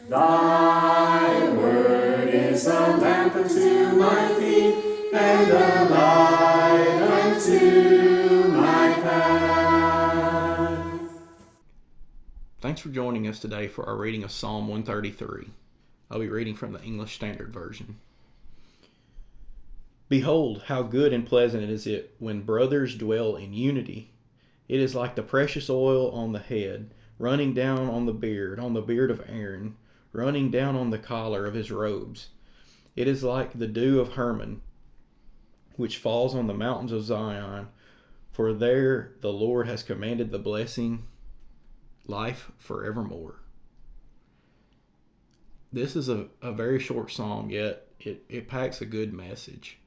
Thy word is a lamp unto my feet, and a light unto my path. Thanks for joining us today for our reading of Psalm 133. I'll be reading from the English Standard Version. Behold, how good and pleasant is it when brothers dwell in unity. It is like the precious oil on the head, running down on the beard of Aaron, running down on the collar of his robes. It is like the dew of Hermon, which falls on the mountains of Zion. For there the Lord has commanded the blessing, life forevermore. This is a very short psalm, yet it packs a good message.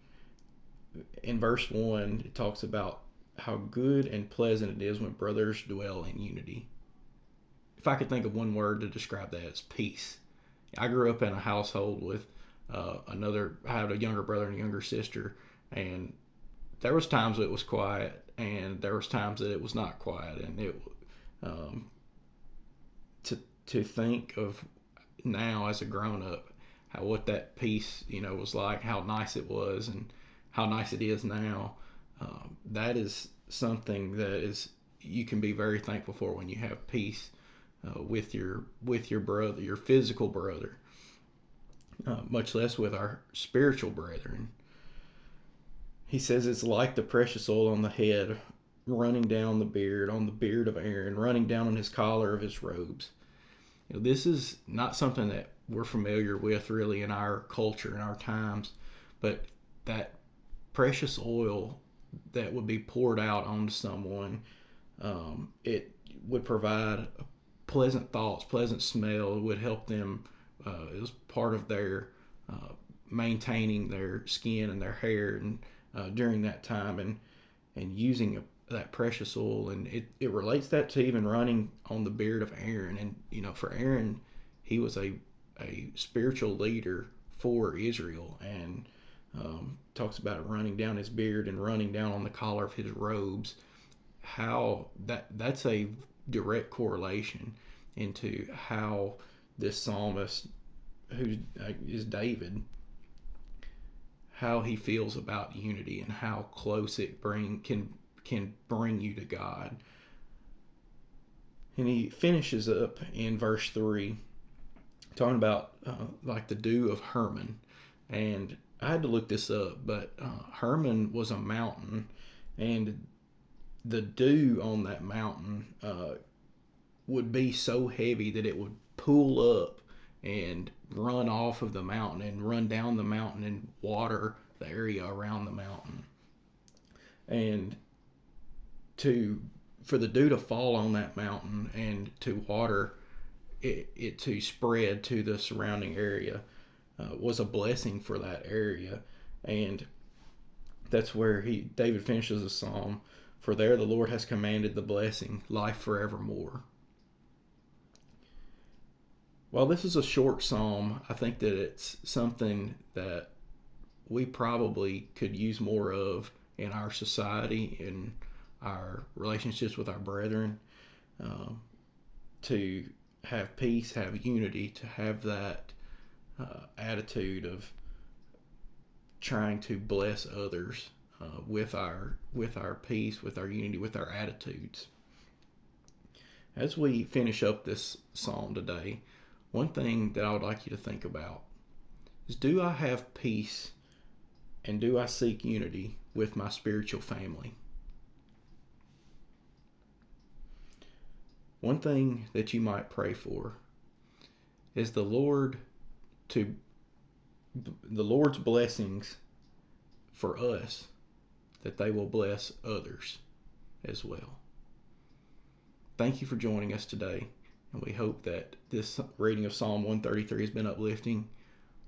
In verse 1, it talks about how good and pleasant it is when brothers dwell in unity. If I could think of one word to describe that, it's peace. I grew up in a household with I had a younger brother and a younger sister, and there was times that it was quiet, and there was times that it was not quiet, and um, to think of now as a grown up, how what that peace was like, how nice it was, and how nice it is now. That is something that is you can be very thankful for when you have peace with your brother, your physical brother, much less with our spiritual brethren. He says it's like the precious oil on the head, running down on the beard of Aaron, running down on his collar of his robes. This is not something that we're familiar with really in our culture, in our times, but that precious oil that would be poured out onto someone, it would provide pleasant thoughts, pleasant smell. It would help them. It was part of their maintaining their skin and their hair, and during that time, and using that precious oil, and it relates that to even running on the beard of Aaron. And for Aaron, he was a spiritual leader for Israel, and talks about running down his beard and running down on the collar of his robes. How that's a direct correlation into how this psalmist, who is David, how he feels about unity and how close it can bring you to God. And he finishes up in verse 3 talking about like the dew of Hermon. And I had to look this up, but Hermon was a mountain, and the dew on that mountain would be so heavy that it would pool up and run off of the mountain and run down the mountain and water the area around the mountain. And to for the dew to fall on that mountain and to water it to spread to the surrounding area was a blessing for that area. And that's where David finishes the psalm. For there the Lord has commanded the blessing, life forevermore. While this is a short psalm, I think that it's something that we probably could use more of in our society, in our relationships with our brethren, um, to have peace, have unity, to have that attitude of trying to bless others with our peace, with our unity, with our attitudes. As we finish up this psalm today, one thing that I would like you to think about is, do I have peace and do I seek unity with my spiritual family? One thing that you might pray for is to the Lord's blessings for us, that they will bless others as well. Thank you for joining us today, and we hope that this reading of Psalm 133 has been uplifting.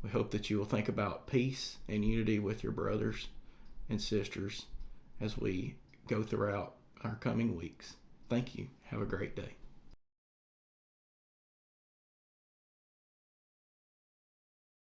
We hope that you will think about peace and unity with your brothers and sisters as we go throughout our coming weeks. Thank you. Have a great day.